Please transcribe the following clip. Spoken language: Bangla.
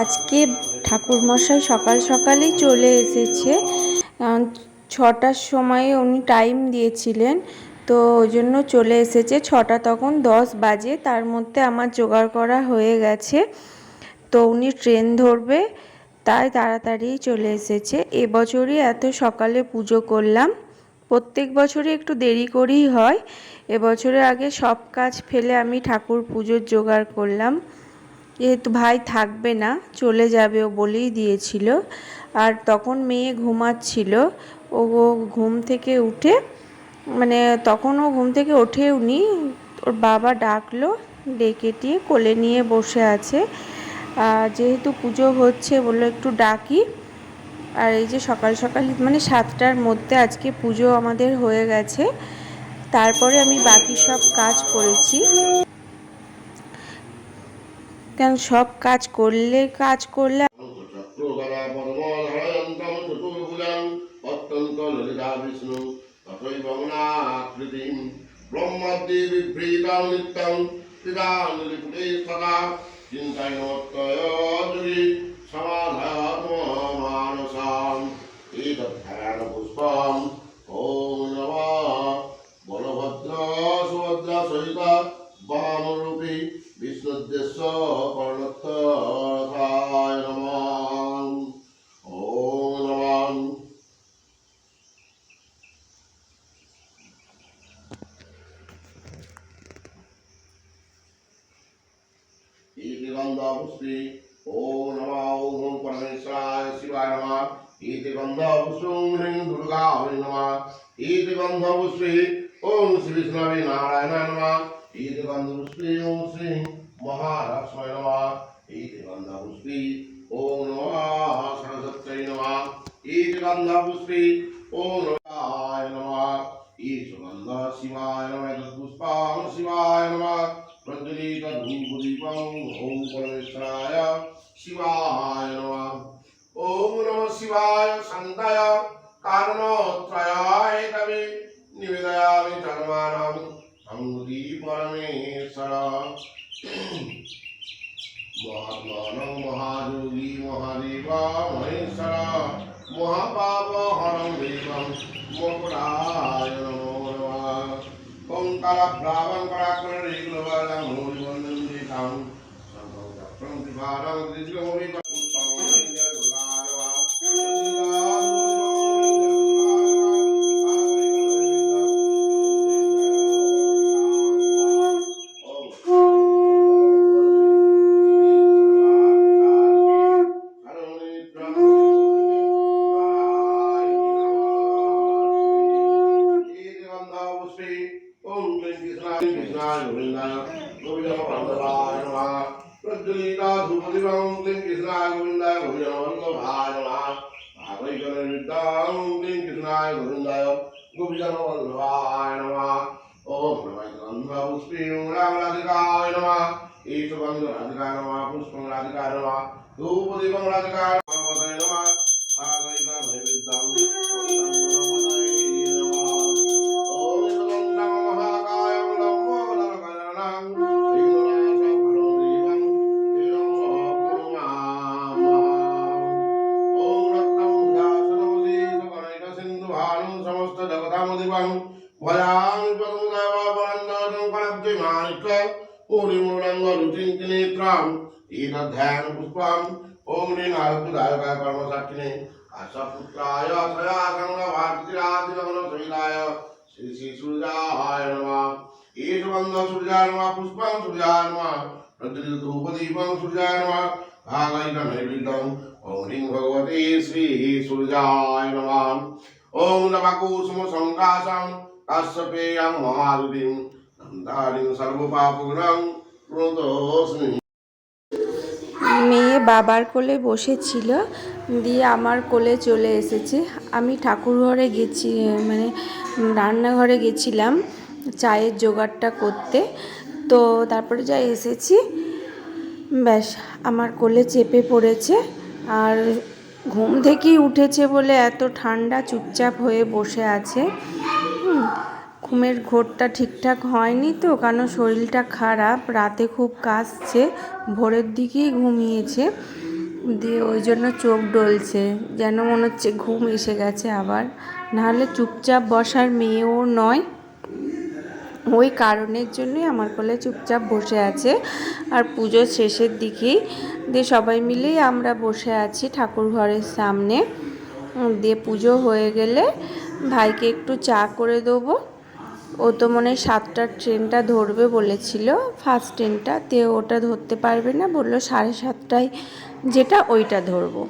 আজকে ঠাকুরমশাই সকাল সকালই চলে এসেছে। 6টার সময়ে উনি টাইম দিয়েছিলেন, তো ওই জন্য চলে এসেছে। 6টা তখন 10 বাজে, তার মধ্যে আমার জোগাড় করা হয়ে গেছে। তো উনি ট্রেন ধরবে, তাই তাড়াতাড়ি চলে এসেছে। এবছরই এত সকালে পুজো করলাম। প্রত্যেক বছরই একটু দেরি করেই হয়, এবছরে আগে সব কাজ ফেলে আমি ঠাকুর পুজোর জোগাড় করলাম। যেহেতু ভাই থাকবে না, চলে যাবে ও বলেই দিয়েছিল। আর তখন মেয়ে ঘুমাচ্ছিল। ও ঘুম থেকে উঠে, মানে তখন ও ঘুম থেকে ওঠেওনি, ওর বাবা ডাকলো, ডেকে টিয়ে কোলে নিয়ে বসে আছে। যেহেতু পুজো হচ্ছে বললো একটু ডাকি। আর এই যে সকাল সকাল মানে 7টার মধ্যে আজকে পুজো আমাদের হয়ে গেছে। তারপরে আমি বাকি সব কাজ করেছি, কারণ সব কাজ করলে বলভদ্র সুভদ্রা সহিত বামরূপী বিষ্ণুদেশ্য কর্ণত্থায় নমঃ। ওম নমঃ। इति गन्धपुष्पे ओम नमः ओम परमेश्वराय शिवाय नमः। इति गन्धपुष्पे ह्रीं दुर्गायै नमः। इति गन्धपुष्पे ओम श्री विष्णवे नारायणाय नमः। इति गन्धपुष्पे ओम श्री महालक्ष्म्यै नमः। इति गन्धपुष्पे ओम नमः सरस्वत्यै नमः। इति गन्धपुष्पे ओम नमः नमः। इति गन्ध शिवाय नमः। पुष्पं शिवाय नमः। प्रज्वलित धूपदीपं ओम परमेश्वराय शिवाय नमः। ओम नमः शिवाय शान्ताय कारणत्रयाय तवे निवेदयामि धर्माणां संगति परमेश्वर। महात्मानं महायोगी महादेव महेश्वर महापाप हरं देवं मोक्षदाय नमो नमः। ओंकार ब्राह्मण कराकरे ग्लोबालं होरि वन्दं देतां सर्वं त्रिभारं त्रिजगमोहि पुष्पं वन्दे दुर्गानवा ध्यान पुष्पम ओम नीनायुदाय कर्मसाक्षिणे आशापुत्राय छया संग भारतीरादिगमन सहिताय श्री श्री सूर्याय नमः। ईश बंध सूर्याय नमः। पुष्पं सूर्याय नमः। प्रज्वलित धूपदीपं सूर्याय नमः। भागैक नैवेद्यं ओम ह्रीं भगवते श्री सूर्याय नमः। ओम नमकुसुम संकाशं काश्यपेयं महारुतिं नन्दारिं सर्वपापग्नं प्रणतोऽस्मि। মেয়ে বাবার কোলে বসেছিল, দিয়ে আমার কোলে চলে এসেছে। আমি ঠাকুর ঘরে গেছি, মানে রান্নাঘরে গেছিলাম চায়ের জোগাড়টা করতে। তো তারপরে যা এসেছি, ব্যাস আমার কোলে চেপে পড়েছে। আর ঘুম থেকেই উঠেছে বলে এত ঠান্ডা, চুপচাপ হয়ে বসে আছে। ঘুমের ঘোরটা ঠিকঠাক হয়নি তো, কারণ শরীরটা খারাপ, রাতে খুব কাশছে, ভোরের দিকেই ঘুমিয়েছে। দিয়ে ওই জন্য চোখ ডলছে, যেন মনে হচ্ছে ঘুম এসে গেছে আবার, নাহলে চুপচাপ বসার মেয়েও নয়। ওই কারণের জন্যই আমার কোলে চুপচাপ বসে আছে। আর পুজোর শেষের দিকেই দিয়ে সবাই মিলেই আমরা বসে আছি ঠাকুর ঘরের সামনে। দিয়ে পুজো হয়ে গেলে ভাইকে একটু চা করে দেবো। ও তো মনে হয় 7টার ট্রেনটা ধরবে বলেছিল, ফার্স্ট ট্রেনটা, তে ওটা ধরতে পারবে না, বললো 7:30টায় যেটা ওইটা ধরবো।